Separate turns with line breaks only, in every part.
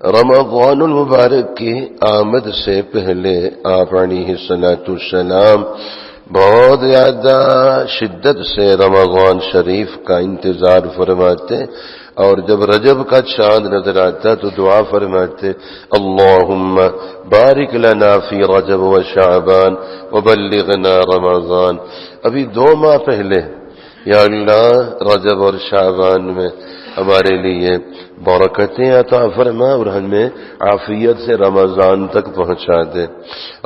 رمضان المبارک کی آمد سے پہلے آپ علیہ الصلوۃ والسلام بہت زیادہ شدت سے رمضان شریف کا انتظار فرماتے، اور جب رجب کا چاند نظر آتا تو دعا فرماتے، اللہم بارک لنا فی رجب و شعبان وبلغنا رمضان۔ ابھی 2 ماہ پہلے یا اللہ رجب اور شعبان میں ہمارے لیے برکتیں عطا فرما اور ہمیں عافیت سے رمضان تک پہنچا دے۔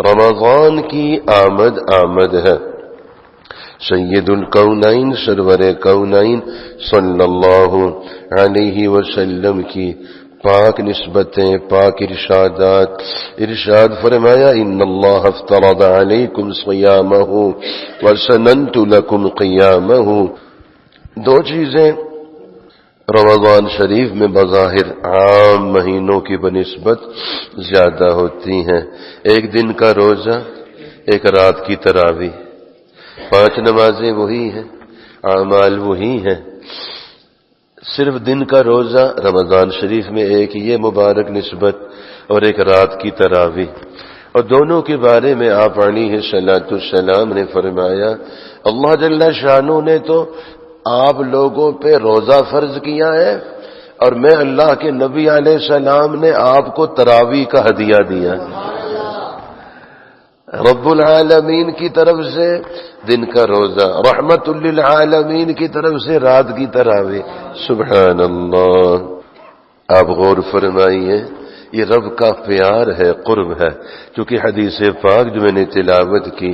رمضان کی آمد ہے سید الکونین سرور کونین صلی اللہ علیہ وسلم کی پاک نسبتیں، پاک ارشادات۔ ارشاد فرمایا ان اللہ افترض علیکم صیامہ وسننت لکم قیامہ۔ 2 چیزیں رمضان شریف میں بظاہر عام مہینوں کی بنسبت زیادہ ہوتی ہیں، 1 دن کا روزہ، 1 رات کی تراویح۔ 5 نمازیں وہی ہیں، اعمال وہی ہیں، صرف دن کا روزہ رمضان شریف میں 1 یہ مبارک نسبت اور 1 رات کی تراویح۔ اور دونوں کے بارے میں آپ علیہ الصلوۃ والسلام نے فرمایا اللہ جل شانہ نے تو آپ لوگوں پہ روزہ فرض کیا ہے، اور میں اللہ کے نبی علیہ السلام نے آپ کو تراویح کا ہدیہ دیا۔ رب العالمین کی طرف سے دن کا روزہ، رحمت للعالمین کی طرف سے رات کی تراویح۔ سبحان اللہ۔ آپ غور فرمائیے، یہ رب کا پیار ہے، قرب ہے، کیونکہ حدیث پاک جو میں نے تلاوت کی،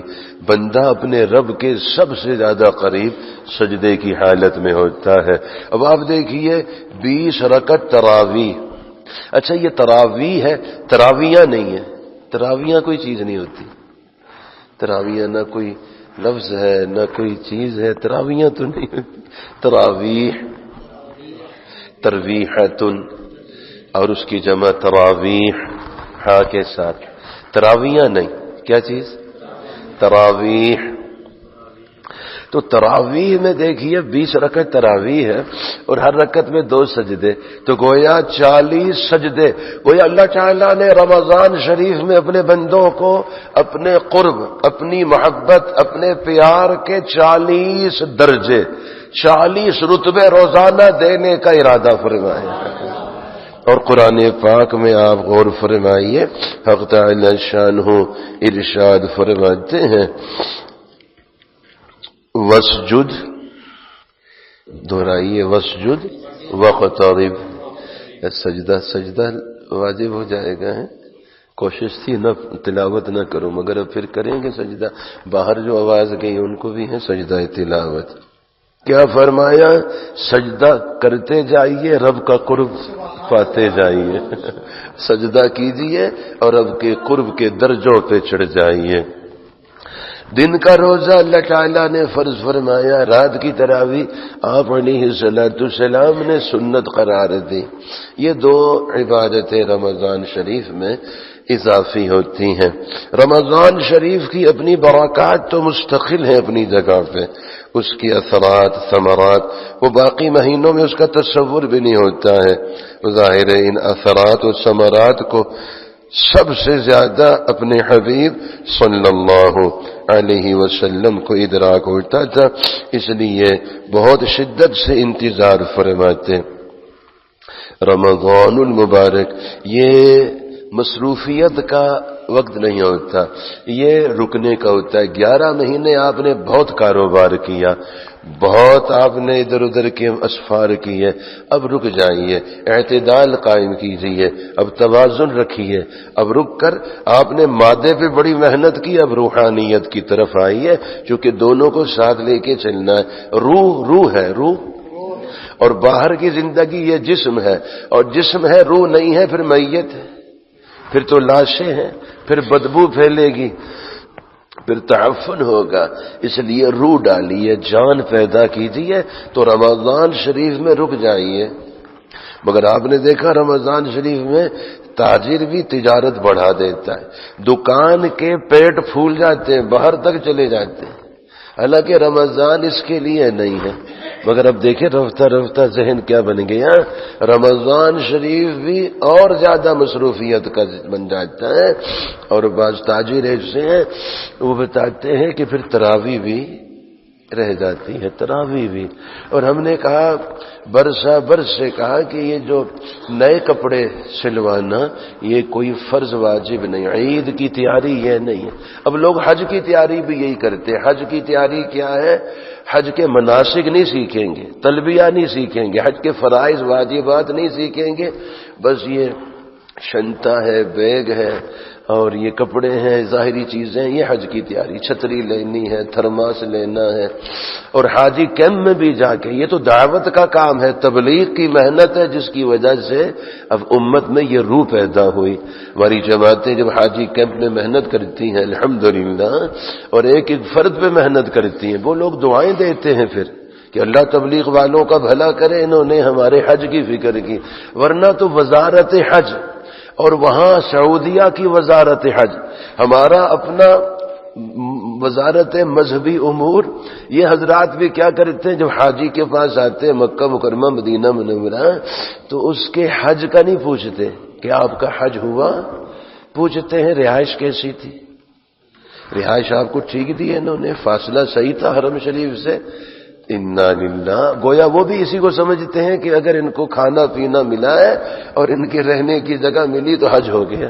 بندہ اپنے رب کے سب سے زیادہ قریب سجدے کی حالت میں ہوتا ہے۔ اب آپ دیکھیے 20 رکعت تراویح۔ اچھا یہ تراویح ہے، تراویاں نہیں ہے، تراویاں کوئی چیز نہیں ہوتی، تراویاں نہ کوئی لفظ ہے نہ کوئی چیز ہے، تراویاں تو نہیں ہوتی۔ تراویح ترویحتن، اور اس کی جمع تراویح ہاں کے ساتھ، تراویاں نہیں، کیا چیز؟ تراویح۔ تو تراویح میں دیکھیے 20 رکعت تراویح ہے، اور ہر رکعت میں 2 سجدے، تو گویا 40 سجدے۔ گویا اللہ تعالیٰ نے رمضان شریف میں اپنے بندوں کو اپنے قرب، اپنی محبت، اپنے پیار کے 40 درجے، 40 رتبے روزانہ دینے کا ارادہ فرمایا۔ اور قرآن پاک میں آپ غور فرمائیے، حق تعالی شانہ ارشاد فرماتے ہیں وسجد، دہرائیے وسجد وقترب۔ سجدہ واجب ہو جائے گا، کوشش تھی نہ تلاوت نہ کروں، مگر اب پھر کریں گے سجدہ۔ باہر جو آواز گئی ان کو بھی ہے سجدہ تلاوت۔ کیا فرمایا؟ سجدہ کرتے جائیے، رب کا قرب پاتے جائیے۔ سجدہ کیجئے اور رب کے قرب کے درجوں پہ چڑھ جائیے۔ دن کا روزہ اللہ تعالیٰ نے فرض فرمایا، رات کی تراویح آپ علیہ الصلوۃ والسلام نے سنت قرار دی۔ یہ 2 عبادتیں رمضان شریف میں اضافی ہوتی ہیں۔ رمضان شریف کی اپنی برکات تو مستقل ہیں اپنی جگہ پہ، اس کی اثرات، ثمرات وہ باقی مہینوں میں اس کا تصور بھی نہیں ہوتا ہے۔ ظاہر ہے ان اثرات و ثمرات کو سب سے زیادہ اپنے حبیب صلی اللہ علیہ وسلم کو ادراک ہوتا تھا، اس لیے بہت شدت سے انتظار فرماتے۔ رمضان المبارک یہ مصروفیت کا وقت نہیں ہوتا، یہ رکنے کا ہوتا ہے۔ 11 مہینے آپ نے بہت کاروبار کیا، بہت آپ نے ادھر ادھر کے اسفار کیے، اب رک جائیے، اعتدال قائم کیجیے، اب توازن رکھیے۔ اب رک کر آپ نے مادے پہ بڑی محنت کی، اب روحانیت کی طرف آئیے، کیونکہ دونوں کو ساتھ لے کے چلنا ہے۔ روح ہے، روح اور باہر کی زندگی یہ جسم ہے، اور جسم ہے، روح نہیں ہے، پھر میت ہے، پھر تو لاشیں ہیں، پھر بدبو پھیلے گی، پھر تعفن ہوگا۔ اس لیے روح ڈالیے، جان پیدا کیجیے، تو رمضان شریف میں رک جائیے۔ مگر آپ نے دیکھا رمضان شریف میں تاجر بھی تجارت بڑھا دیتا ہے، دکان کے پیٹ پھول جاتے ہیں، باہر تک چلے جاتے ہیں، حالانکہ رمضان اس کے لیے نہیں ہے۔ مگر اب دیکھیں رفتہ رفتہ ذہن کیا بن گیا، رمضان شریف بھی اور زیادہ مصروفیت کا بن جاتا ہے۔ اور بعض تاجر ایسے ہیں وہ بتاتے ہیں کہ پھر تراویح بھی رہ جاتی ہے، تراویح بھی۔ اور ہم نے کہا برسا برس سے کہا کہ یہ جو نئے کپڑے سلوانا یہ کوئی فرض واجب نہیں، عید کی تیاری یہ نہیں ہے۔ اب لوگ حج کی تیاری بھی یہی کرتے ہیں۔ حج کی تیاری کیا ہے؟ حج کے مناسک نہیں سیکھیں گے، تلبیہ نہیں سیکھیں گے، حج کے فرائض واجبات نہیں سیکھیں گے، بس یہ شنطہ ہے، بیگ ہے اور یہ کپڑے ہیں، ظاہری چیزیں، یہ حج کی تیاری، چھتری لینی ہے، تھرماس لینا ہے۔ اور حاجی کیمپ میں بھی جا کے، یہ تو دعوت کا کام ہے، تبلیغ کی محنت ہے، جس کی وجہ سے اب امت میں یہ روح پیدا ہوئی۔ ہماری جماعتیں جب حاجی کیمپ میں محنت کرتی ہیں الحمدللہ، اور ایک ایک فرد پہ محنت کرتی ہیں، وہ لوگ دعائیں دیتے ہیں پھر کہ اللہ تبلیغ والوں کا بھلا کرے، انہوں نے ہمارے حج کی فکر کی۔ ورنہ تو وزارت حج اور وہاں سعودیہ کی وزارت حج، ہمارا اپنا وزارت مذہبی امور، یہ حضرات بھی کیا کرتے ہیں، جب حاجی کے پاس آتے ہیں مکہ مکرمہ مدینہ منورہ، تو اس کے حج کا نہیں پوچھتے کہ آپ کا حج ہوا، پوچھتے ہیں رہائش کیسی تھی، رہائش آپ کو ٹھیک دی ہے انہوں نے، فاصلہ صحیح تھا حرم شریف سے۔ انا للہ، گویا وہ بھی اسی کو سمجھتے ہیں کہ اگر ان کو کھانا پینا ملا ہے اور ان کے رہنے کی جگہ ملی تو حج ہو گیا۔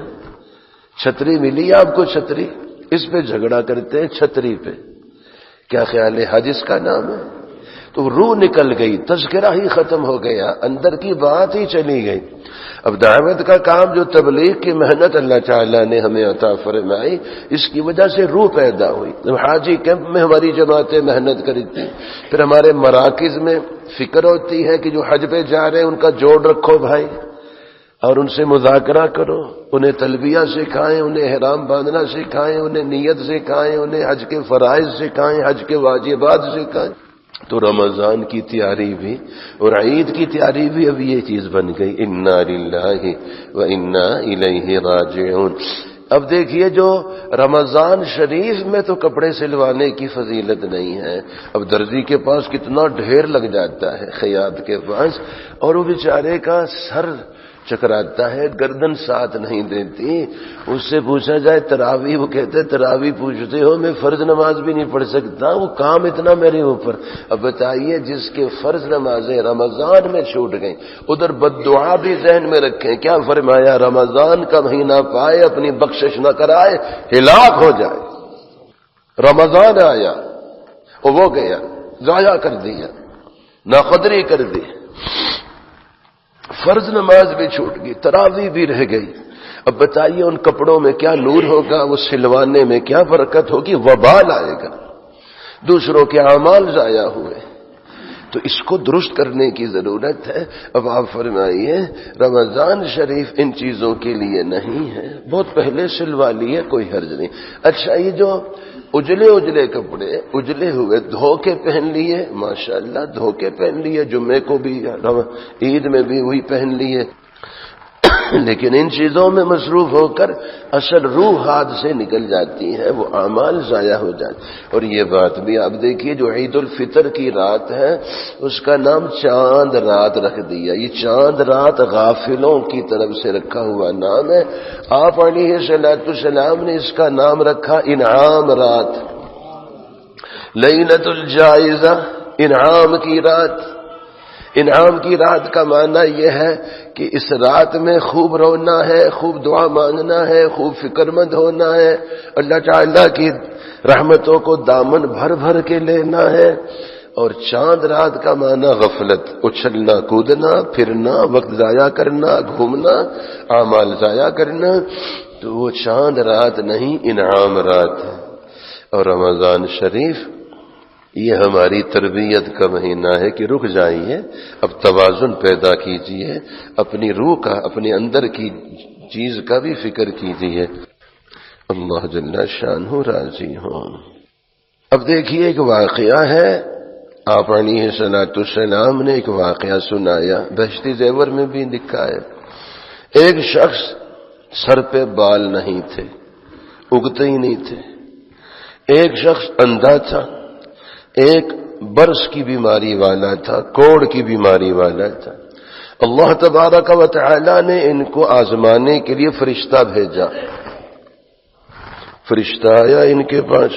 چھتری ملی آپ کو، چھتری، اس پہ جھگڑا کرتے ہیں، چھتری پہ۔ کیا خیال ہے حج اس کا نام ہے؟ تو روح نکل گئی، تذکرہ ہی ختم ہو گیا، اندر کی بات ہی چلی گئی۔ اب دعوت کا کام جو تبلیغ کی محنت اللہ تعالیٰ نے ہمیں عطا فرمائی، اس کی وجہ سے روح پیدا ہوئی۔ جب حاجی کیمپ میں ہماری جماعتیں محنت کرتی، پھر ہمارے مراکز میں فکر ہوتی ہے کہ جو حج پہ جا رہے ہیں ان کا جوڑ رکھو بھائی، اور ان سے مذاکرہ کرو، انہیں تلبیہ سکھائیں، انہیں احرام باندھنا سکھائیں، انہیں نیت سکھائیں، انہیں حج کے فرائض سکھائیں، حج کے واجبات سکھائیں۔ تو رمضان کی تیاری بھی اور عید کی تیاری بھی اب یہ چیز بن گئی، انا للہ و انا الیہ راجعون۔ اب دیکھیے جو رمضان شریف میں تو کپڑے سلوانے کی فضیلت نہیں ہے، اب درزی کے پاس کتنا ڈھیر لگ جاتا ہے، خیاط کے پاس، اور وہ بیچارے کا سر چکراتا ہے، گردن ساتھ نہیں دیتی۔ اس سے پوچھا جائے تراویح، وہ کہتے تراویح پوچھتے ہو، میں فرض نماز بھی نہیں پڑھ سکتا، وہ کام اتنا میرے اوپر۔ اب بتائیے جس کے فرض نمازیں رمضان میں چھوٹ گئیں، ادھر بددعا بھی ذہن میں رکھیں، کیا فرمایا؟ رمضان کا مہینہ پائے اپنی بخشش نہ کرائے ہلاک ہو جائے۔ رمضان آیا اور وہ گیا، ضائع کر دیا، ناقدری کر دی، فرض نماز بھی چھوٹ گئی، تراویح بھی رہ گئی۔ اب بتائیے ان کپڑوں میں کیا نور ہوگا، وہ سلوانے میں کیا برکت ہوگی، وبال آئے گا، دوسروں کے اعمال ضائع ہوئے۔ تو اس کو درست کرنے کی ضرورت ہے۔ اب آپ فرمائیے رمضان شریف ان چیزوں کے لیے نہیں ہے، بہت پہلے سلوا لیے، کوئی حرج نہیں۔ اچھا یہ جو اجلے کپڑے، اجلے ہوئے، دھو کے پہن لیے، ماشاءاللہ دھو کے پہن لیے، جمعے کو بھی، عید میں بھی وہی پہن لیے، لیکن ان چیزوں میں مصروف ہو کر اصل روح ہاتھ سے نکل جاتی ہے، وہ اعمال ضائع ہو جاتے۔ اور یہ بات بھی آپ دیکھیے، جو عید الفطر کی رات ہے اس کا نام چاند رات رکھ دیا۔ یہ چاند رات غافلوں کی طرف سے رکھا ہوا نام ہے۔ آپ علیہ الصلوۃ والسلام نے اس کا نام رکھا انعام رات، لیلۃ الجائزہ، انعام کی رات۔ انعام کی رات کا معنی یہ ہے کہ اس رات میں خوب رونا ہے، خوب دعا مانگنا ہے، خوب فکر مند ہونا ہے، اللہ تعالیٰ کی رحمتوں کو دامن بھر بھر کے لینا ہے۔ اور چاند رات کا معنی غفلت، اچھلنا کودنا پھرنا، وقت ضائع کرنا، گھومنا، اعمال ضائع کرنا، تو وہ چاند رات نہیں، انعام رات ہے۔ اور رمضان شریف یہ ہماری تربیت کا مہینہ ہے کہ رک جائیے، اب توازن پیدا کیجئے، اپنی روح کا، اپنے اندر کی چیز کا بھی فکر کیجئے۔ اللہ جل شانہ راضی ہوں۔ اب دیکھیے ایک واقعہ ہے، آپ علیہ الصلوۃ والسلام نے ایک واقعہ سنایا، بہشتی زیور میں بھی لکھا ہے۔ ایک شخص سر پہ بال نہیں تھے، اگتے ہی نہیں تھے، ایک شخص اندھا تھا، ایک برس کی بیماری والا تھا، کوڑ کی بیماری والا تھا۔ اللہ تبارک و تعالی نے ان کو آزمانے کے لیے فرشتہ بھیجا۔ فرشتہ آیا ان کے پاس،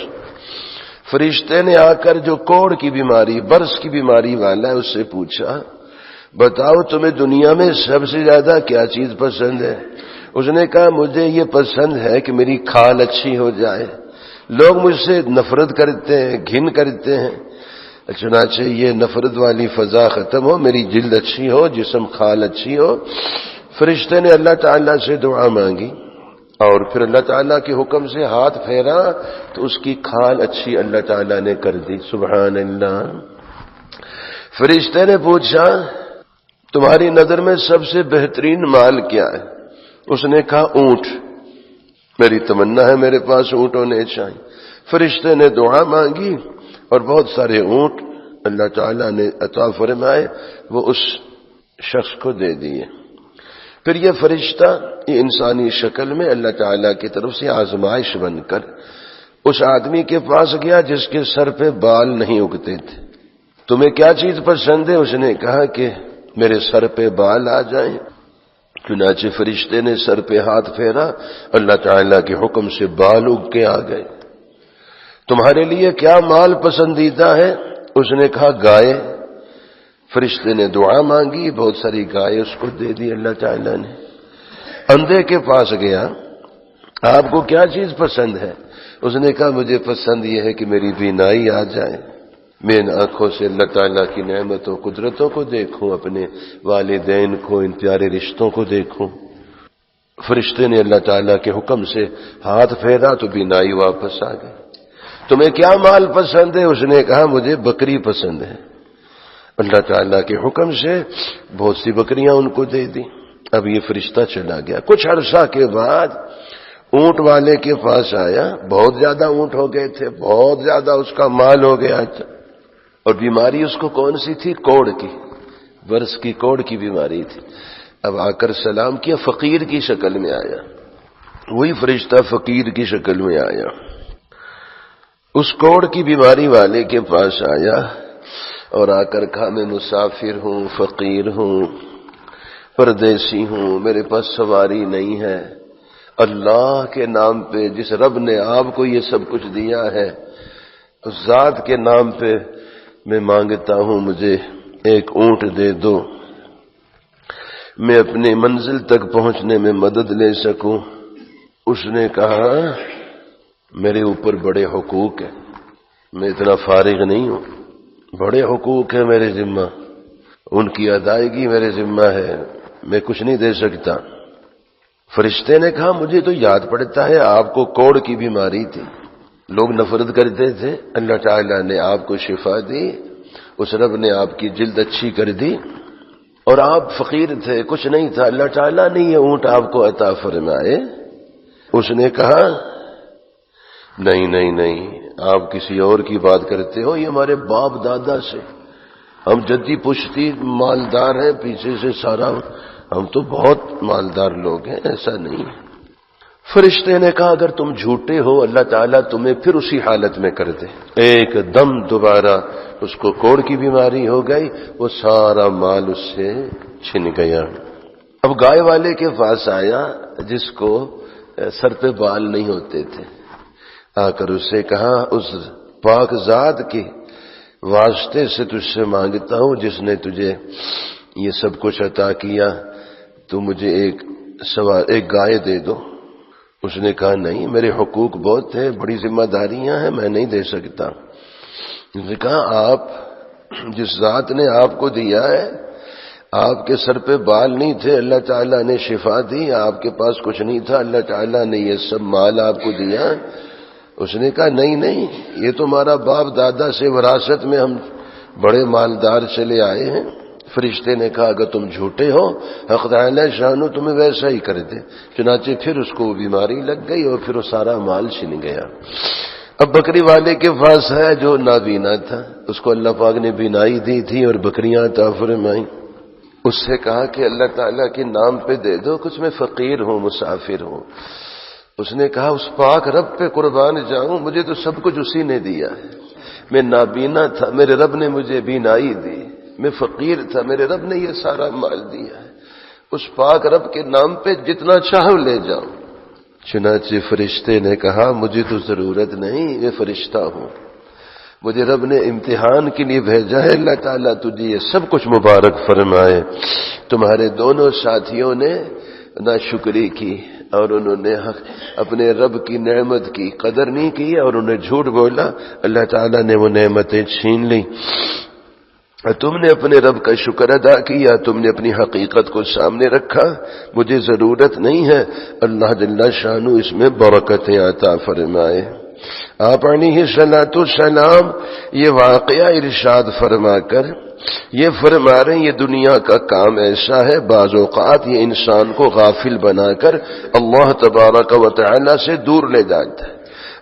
فرشتے نے آ کر جو کوڑ کی بیماری، برس کی بیماری والا ہے، اس سے پوچھا بتاؤ تمہیں دنیا میں سب سے زیادہ کیا چیز پسند ہے؟ اس نے کہا مجھے یہ پسند ہے کہ میری کھال اچھی ہو جائے، لوگ مجھ سے نفرت کرتے ہیں، گھن کرتے ہیں، چنانچہ یہ نفرت والی فضا ختم ہو، میری جلد اچھی ہو، جسم کھال اچھی ہو۔ فرشتے نے اللہ تعالیٰ سے دعا مانگی اور پھر اللہ تعالیٰ کے حکم سے ہاتھ پھیرا تو اس کی کھال اچھی اللہ تعالیٰ نے کر دی۔ سبحان اللہ۔ فرشتے نے پوچھا تمہاری نظر میں سب سے بہترین مال کیا ہے؟ اس نے کہا اونٹ، میری تمنا ہے میرے پاس اونٹ ہونے چاہیے۔ فرشتے نے دعا مانگی اور بہت سارے اونٹ اللہ تعالیٰ نے عطا فرمائے، وہ اس شخص کو دے دیے۔ پھر یہ فرشتہ یہ انسانی شکل میں اللہ تعالیٰ کی طرف سے آزمائش بن کر اس آدمی کے پاس گیا جس کے سر پہ بال نہیں اگتے تھے۔ تمہیں کیا چیز پسند ہے؟ اس نے کہا کہ میرے سر پہ بال آ جائیں۔ چنانچہ فرشتے نے سر پہ ہاتھ پھیرا، اللہ تعالیٰ کے حکم سے بال اگ کے آ گئے۔ تمہارے لیے کیا مال پسندیدہ ہے؟ اس نے کہا گائے۔ فرشتے نے دعا مانگی، بہت ساری گائے اس کو دے دی اللہ تعالیٰ نے۔ اندھے کے پاس گیا، آپ کو کیا چیز پسند ہے؟ اس نے کہا مجھے پسند یہ ہے کہ میری بینائی آ جائے، میں ان آنکھوں سے اللہ تعالیٰ کی نعمتوں قدرتوں کو دیکھوں، اپنے والدین کو، ان پیارے رشتوں کو دیکھوں۔ فرشتے نے اللہ تعالیٰ کے حکم سے ہاتھ پھیرا تو بینائی واپس آ گئی۔ تمہیں کیا مال پسند ہے؟ اس نے کہا مجھے بکری پسند ہے۔ اللہ تعالیٰ کے حکم سے بہت سی بکریاں ان کو دے دی۔ اب یہ فرشتہ چلا گیا۔ کچھ عرصہ کے بعد اونٹ والے کے پاس آیا، بہت زیادہ اونٹ ہو گئے تھے، بہت زیادہ اس کا مال ہو گیا تھا، اور بیماری اس کو کون سی تھی؟ کوڑ کی، برس کی کوڑ کی بیماری تھی۔ اب آ کر سلام کیا، فقیر کی شکل میں آیا، وہی فرشتہ فقیر کی شکل میں آیا، اس کوڑ کی بیماری والے کے پاس آیا اور آ کر کہا میں مسافر ہوں، فقیر ہوں، پردیسی ہوں، میرے پاس سواری نہیں ہے، اللہ کے نام پہ، جس رب نے آپ کو یہ سب کچھ دیا ہے، اس ذات کے نام پہ میں مانگتا ہوں مجھے ایک اونٹ دے دو، میں اپنی منزل تک پہنچنے میں مدد لے سکوں۔ اس نے کہا میرے اوپر بڑے حقوق ہیں، میں اتنا فارغ نہیں ہوں، بڑے حقوق ہیں میرے ذمہ، ان کی ادائیگی میرے ذمہ ہے، میں کچھ نہیں دے سکتا۔ فرشتے نے کہا مجھے تو یاد پڑتا ہے آپ کو کوڑ کی بیماری تھی، لوگ نفرت کرتے تھے، اللہ تعالیٰ نے آپ کو شفا دی، اس رب نے آپ کی جلد اچھی کر دی، اور آپ فقیر تھے، کچھ نہیں تھا، اللہ تعالیٰ نے یہ اونٹ آپ کو عطا فرمائے۔ اس نے کہا نہیں نہیں نہیں، آپ کسی اور کی بات کرتے ہو، یہ ہمارے باپ دادا سے، ہم جدی پشتی مالدار ہیں، پیچھے سے سارا، ہم تو بہت مالدار لوگ ہیں، ایسا نہیں۔ فرشتے نے کہا اگر تم جھوٹے ہو اللہ تعالیٰ تمہیں پھر اسی حالت میں کر دے۔ ایک دم دوبارہ اس کو کوڑ کی بیماری ہو گئی، وہ سارا مال اس سے چھن گیا۔ اب گائے والے کے پاس آیا جس کو سر پہ بال نہیں ہوتے تھے، آ کر اس سے کہا اس پاک ذات کے واسطے سے تجھ سے مانگتا ہوں جس نے تجھے یہ سب کچھ عطا کیا، تو مجھے ایک گائے دے دو۔ اس نے کہا نہیں، میرے حقوق بہت ہیں، بڑی ذمہ داریاں ہیں، میں نہیں دے سکتا۔ اس نے کہا آپ جس ذات نے آپ کو دیا ہے، آپ کے سر پہ بال نہیں تھے، اللہ تعالیٰ نے شفا دی، آپ کے پاس کچھ نہیں تھا، اللہ تعالیٰ نے یہ سب مال آپ کو دیا۔ اس نے کہا نہیں نہیں، یہ تو ہمارا باپ دادا سے وراثت میں ہم بڑے مالدار چلے آئے ہیں۔ فرشتے نے کہا اگر تم جھوٹے ہو حق تعالی شانو تمہیں ویسا ہی کر دے۔ چنانچہ پھر اس کو بیماری لگ گئی اور پھر وہ سارا مال چھن گیا۔ اب بکری والے کے پاس ہے جو نابینا تھا، اس کو اللہ پاک نے بینائی دی تھی اور بکریاں عطا فرمائیں۔ اس سے کہا کہ اللہ تعالیٰ کے نام پہ دے دو، کچھ میں فقیر ہوں، مسافر ہوں۔ اس نے کہا اس پاک رب پہ قربان جاؤں، مجھے تو سب کچھ اسی نے دیا ہے، میں نابینا تھا، میرے رب نے مجھے بینائی دی، میں فقیر تھا، میرے رب نے یہ سارا مال دیا ہے، اس پاک رب کے نام پہ جتنا چاہو لے جاؤ۔ چنانچہ فرشتے نے کہا مجھے تو ضرورت نہیں، میں فرشتہ ہوں، مجھے رب نے امتحان کے لیے بھیجا ہے، اللہ تعالیٰ تجھے یہ سب کچھ مبارک فرمائے۔ تمہارے دونوں ساتھیوں نے ناشکری کی اور انہوں نے اپنے رب کی نعمت کی قدر نہیں کی اور انہیں جھوٹ بولا، اللہ تعالیٰ نے وہ نعمتیں چھین لی۔ تم نے اپنے رب کا شکر ادا کیا، تم نے اپنی حقیقت کو سامنے رکھا، مجھے ضرورت نہیں ہے، اللہ جل شانہ اس میں برکتیں عطا فرمائے۔ آپ علیہ الصلوۃ والسلام یہ واقعہ ارشاد فرما کر یہ فرما رہے ہیں، یہ دنیا کا کام ایسا ہے، بعض اوقات یہ انسان کو غافل بنا کر اللہ تبارک و تعالی سے دور لے جاتا ہے،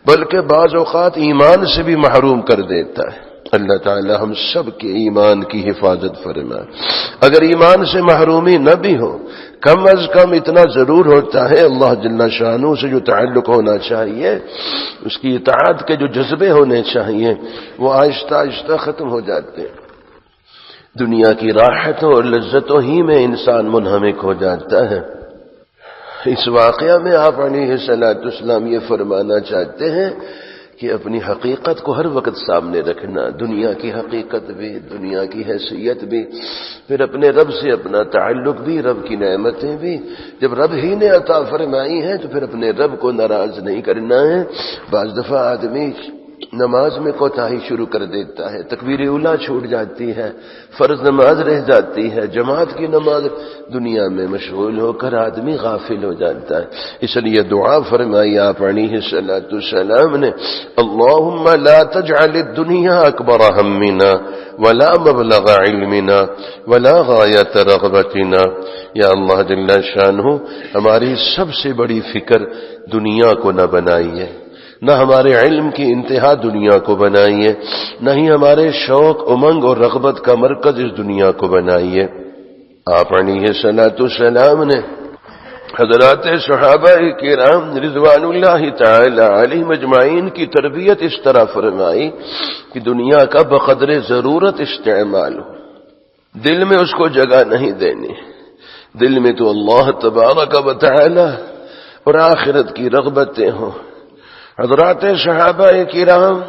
بلکہ بعض اوقات ایمان سے بھی محروم کر دیتا ہے۔ اللہ تعالی ہم سب کے ایمان کی حفاظت فرمائے۔ اگر ایمان سے محرومی نہ بھی ہو، کم از کم اتنا ضرور ہوتا ہے اللہ جل شانہ سے جو تعلق ہونا چاہیے، اس کی اطاعت کے جو جذبے ہونے چاہیے، وہ آہستہ آہستہ ختم ہو جاتے ہیں۔ دنیا کی راحتوں اور لذتوں ہی میں انسان منہمک ہو جاتا ہے۔ اس واقعہ میں آپ علیہ الصلوۃ والسلام یہ فرمانا چاہتے ہیں کہ اپنی حقیقت کو ہر وقت سامنے رکھنا، دنیا کی حقیقت بھی، دنیا کی حیثیت بھی، پھر اپنے رب سے اپنا تعلق بھی، رب کی نعمتیں بھی۔ جب رب ہی نے عطا فرمائی ہیں تو پھر اپنے رب کو ناراض نہیں کرنا ہے۔ بعض دفعہ آدمی نماز میں کوتاہی شروع کر دیتا ہے، تکبیر اولیٰ چھوٹ جاتی ہے، فرض نماز رہ جاتی ہے، جماعت کی نماز، دنیا میں مشغول ہو کر آدمی غافل ہو جاتا ہے۔ اس لیے دعا فرمائی آپ علیہ الصلوۃ والسلام نے، اللہم لا تجعل الدنیا اکبر ہمنا ولا مبلغ علمنا ولا غایت رغبتنا۔ یا اللہ جل شانہ ہماری سب سے بڑی فکر دنیا کو نہ بنائیے، نہ ہمارے علم کی انتہا دنیا کو بنائیے، نہ ہی ہمارے شوق امنگ اور رغبت کا مرکز اس دنیا کو بنائیے۔ آپ علیہ الصلوۃ والسلام نے حضرات صحابہ کرام رضوان اللہ تعالی علیہم اجمعین کی تربیت اس طرح فرمائی کہ دنیا کا بقدر ضرورت استعمال ہو، دل میں اس کو جگہ نہیں دینی، دل میں تو اللہ تبارک و تعالی اور آخرت کی رغبتیں ہوں۔ حضرات صحابہ کرام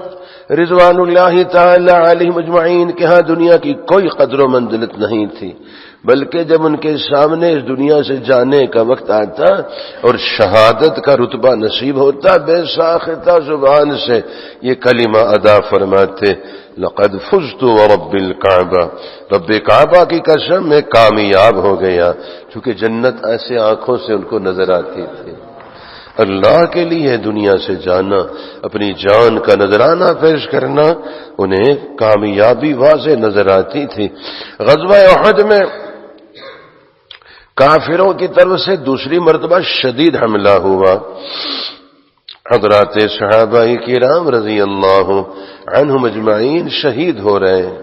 رضوان اللہ تعالی علیہم اجمعین کے ہاں دنیا کی کوئی قدر و منزلت نہیں تھی، بلکہ جب ان کے سامنے اس دنیا سے جانے کا وقت آتا اور شہادت کا رتبہ نصیب ہوتا، بے ساختہ زبان سے یہ کلمہ ادا فرماتے، لقد فزت ورب الکعبہ، رب کعبہ کی قسم میں کامیاب ہو گیا، چونکہ جنت ایسے آنکھوں سے ان کو نظر آتی تھی۔ اللہ کے لیے دنیا سے جانا، اپنی جان کا نذرانہ پیش کرنا، انہیں کامیابی واضح نظر آتی تھی۔ غزوہ احد میں کافروں کی طرف سے دوسری مرتبہ شدید حملہ ہوا، حضرات صحابہ کرام رضی اللہ عنہم اجمعین شہید ہو رہے ہیں۔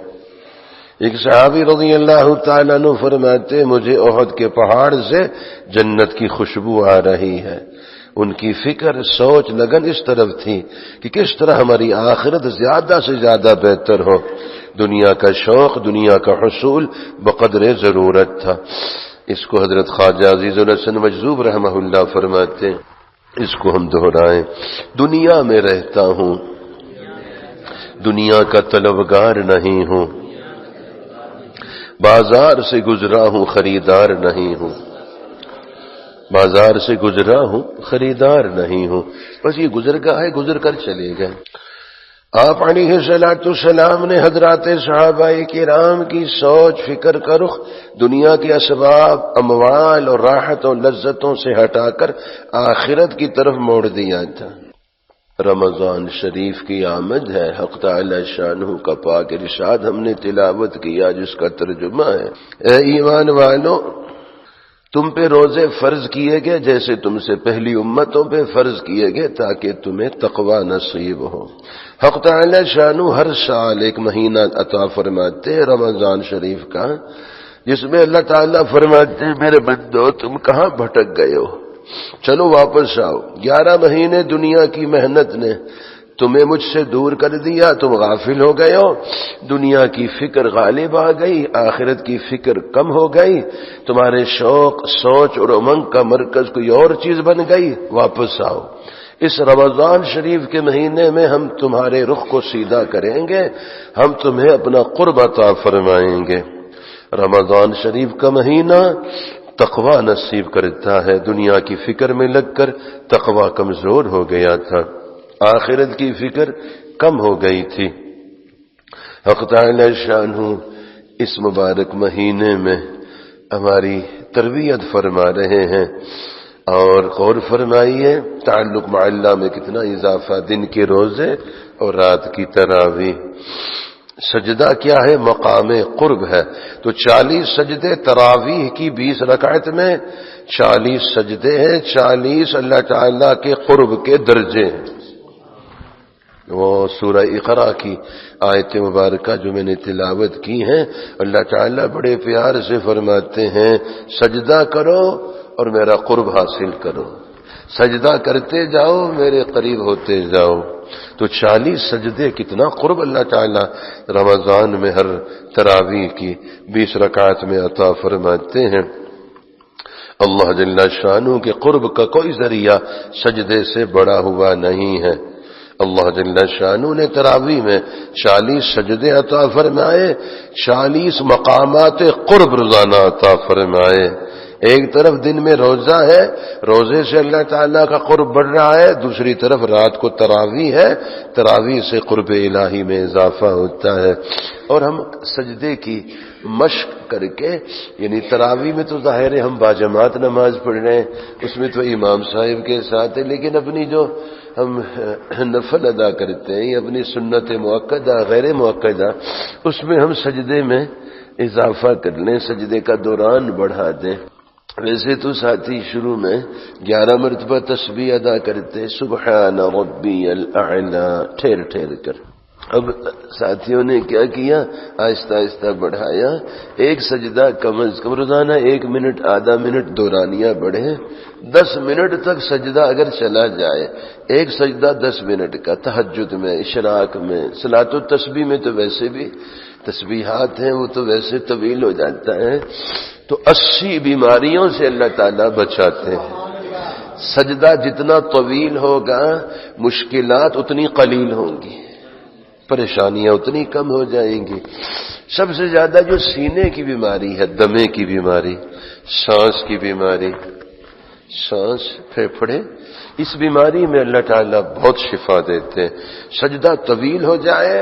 ایک صحابی رضی اللہ تعالیٰ عنہ فرماتے، مجھے احد کے پہاڑ سے جنت کی خوشبو آ رہی ہے۔ ان کی فکر، سوچ، لگن اس طرف تھی کہ کس طرح ہماری آخرت زیادہ سے زیادہ بہتر ہو۔ دنیا کا شوق، دنیا کا حصول بقدر ضرورت تھا۔ اس کو حضرت خواجہ عزیز الحسن مجذوب رحمہ اللہ فرماتے ہیں، اس کو ہم دہرائیں، دنیا میں رہتا ہوں، دنیا کا طلبگار نہیں ہوں، بازار سے گزرا ہوں خریدار نہیں ہوں، بازار سے گزرا ہوں خریدار نہیں ہوں، بس یہ گزر گیا ہے، گزر کر چلے گئے۔ آپ علیہ الصلوۃ والسلام نے حضرات صحابہ کرام کی سوچ، فکر کا رخ دنیا کے اسباب، اموال اور راحت اور لذتوں سے ہٹا کر آخرت کی طرف موڑ دیا تھا۔ رمضان شریف کی آمد ہے، حق تعالی شانہ کا پاک ارشاد ہم نے تلاوت کیا جس کا ترجمہ ہے، اے ایمان والو، تم پہ روزے فرض کیے گئے جیسے تم سے پہلی امتوں پہ فرض کیے گئے تاکہ تمہیں تقوی نصیب ہو۔ حق تعالی شانہ ہر سال ایک مہینہ عطا فرماتے ہیں رمضان شریف کا، جس میں اللہ تعالیٰ فرماتے ہیں میرے بندو تم کہاں بھٹک گئے ہو، چلو واپس آؤ۔ 11 مہینے دنیا کی محنت نے تمہیں مجھ سے دور کر دیا، تم غافل ہو گئے ہو، دنیا کی فکر غالب آ گئی، آخرت کی فکر کم ہو گئی، تمہارے شوق سوچ اور امنگ کا مرکز کوئی اور چیز بن گئی۔ واپس آؤ، اس رمضان شریف کے مہینے میں ہم تمہارے رخ کو سیدھا کریں گے، ہم تمہیں اپنا قرب عطا فرمائیں گے۔ رمضان شریف کا مہینہ تقوی نصیب کرتا ہے۔ دنیا کی فکر میں لگ کر تقوی کمزور ہو گیا تھا، آخرت کی فکر کم ہو گئی تھی۔ حق تعالی شانہ اس مبارک مہینے میں ہماری تربیت فرما رہے ہیں، اور غور فرمائیے تعلق مع اللہ میں کتنا اضافہ، دن کے روزے اور رات کی تراویح۔ سجدہ کیا ہے؟ مقام قرب ہے۔ تو 40 سجدے تراویح کی 20 رکعت میں 40 سجدے ہیں، 40 اللہ تعالیٰ کے قرب کے درجے ہیں۔ وہ سورہ اقرا کی آیت مبارکہ جو میں نے تلاوت کی ہیں، اللہ تعالیٰ بڑے پیار سے فرماتے ہیں سجدہ کرو اور میرا قرب حاصل کرو، سجدہ کرتے جاؤ میرے قریب ہوتے جاؤ۔ تو 40 سجدے کتنا قرب اللہ تعالیٰ رمضان میں ہر تراویح کی 20 رکعت میں عطا فرماتے ہیں۔ اللہ جل شانہ کے قرب کا کوئی ذریعہ سجدے سے بڑا ہوا نہیں ہے۔ اللہ جل شانہ نے تراویح میں 40 سجدے عطا فرمائے، 40 مقامات قرب روزانہ عطا فرمائے۔ ایک طرف دن میں روزہ ہے، روزے سے اللہ تعالیٰ کا قرب بڑھ رہا ہے، دوسری طرف رات کو تراویح ہے، تراویح سے قرب الہی میں اضافہ ہوتا ہے۔ اور ہم سجدے کی مشق کر کے، یعنی تراویح میں تو ظاہر ہے ہم باجماعت نماز پڑھ رہے ہیں، اس میں تو امام صاحب کے ساتھ ہے، لیکن اپنی جو ہم نفل ادا کرتے ہیں، اپنی سنت مؤکدہ غیر مؤکدہ، اس میں ہم سجدے میں اضافہ کر لیں، سجدے کا دوران بڑھا دیں۔ ویسے تو ساتھی شروع میں 11 مرتبہ تسبیح ادا کرتے سبحان ربی الاعلی ٹھہر ٹھہر کر۔ اب ساتھیوں نے کیا کیا، آہستہ آہستہ بڑھایا، ایک سجدہ کم از کم روزانہ 1 منٹ آدھا منٹ دورانیہ بڑھے، 10 منٹ تک سجدہ اگر چلا جائے، ایک سجدہ 10 منٹ کا، تہجد میں، اشراق میں، صلاۃ التسبیح میں تو ویسے بھی تسبیحات ہیں وہ تو ویسے طویل ہو جاتا ہے، تو 80 بیماریوں سے اللہ تعالیٰ بچاتے ہیں۔ سجدہ جتنا طویل ہوگا مشکلات اتنی قلیل ہوں گی، پریشانیاں اتنی کم ہو جائیں گی۔ سب سے زیادہ جو سینے کی بیماری ہے، دمے کی بیماری، سانس کی بیماری، سانس پھیپھڑے، اس بیماری میں اللہ تعالیٰ بہت شفا دیتے ہیں۔ سجدہ طویل ہو جائے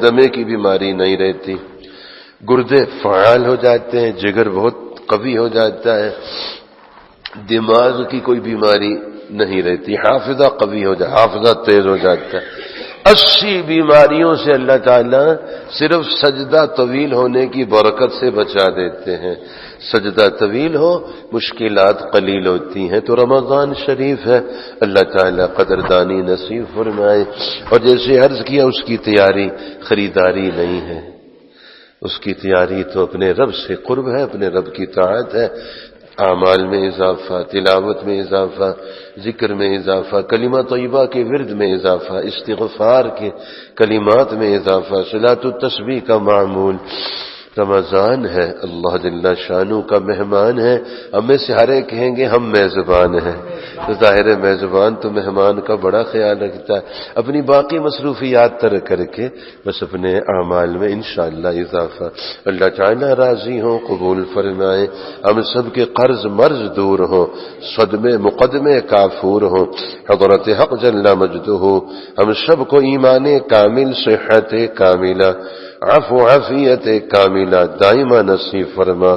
دمے کی بیماری نہیں رہتی، گردے فعال ہو جاتے ہیں، جگر بہت قوی ہو جاتا ہے، دماغ کی کوئی بیماری نہیں رہتی، حافظہ قوی ہو جاتا، حافظہ تیز ہو جاتا ہے۔ 80 بیماریوں سے اللہ تعالیٰ صرف سجدہ طویل ہونے کی برکت سے بچا دیتے ہیں۔ سجدہ طویل ہو مشکلات قلیل ہوتی ہیں۔ تو رمضان شریف ہے، اللہ تعالیٰ قدردانی نصیب فرمائے۔ اور جیسے عرض کیا اس کی تیاری خریداری نہیں ہے، اس کی تیاری تو اپنے رب سے قرب ہے، اپنے رب کی طاعت ہے، اعمال میں اضافہ، تلاوت میں اضافہ، ذکر میں اضافہ، کلمہ طیبہ کے ورد میں اضافہ، استغفار کے کلمات میں اضافہ، صلاۃ التسبیح کا معمول۔ رمضان ہے، اللہ جل شانہ کا مہمان ہے، ہمیں سے ہر ایک کہیں گے ہم میزبان ہیں، تو ظاہر میزبان تو مہمان کا بڑا خیال رکھتا ہے، اپنی باقی مصروفیات ترک کر کے بس اپنے اعمال میں انشاءاللہ اضافہ۔ اللہ تعالیٰ راضی ہوں، قبول فرمائے، ہم سب کے قرض مرض دور ہوں، صدمے مقدمے کافور ہوں، حضرت حق جل مجدہ ہم سب کو ایمان کامل، صحت کاملہ، عفو عافیت کاملہ دائمہ نصیب فرما۔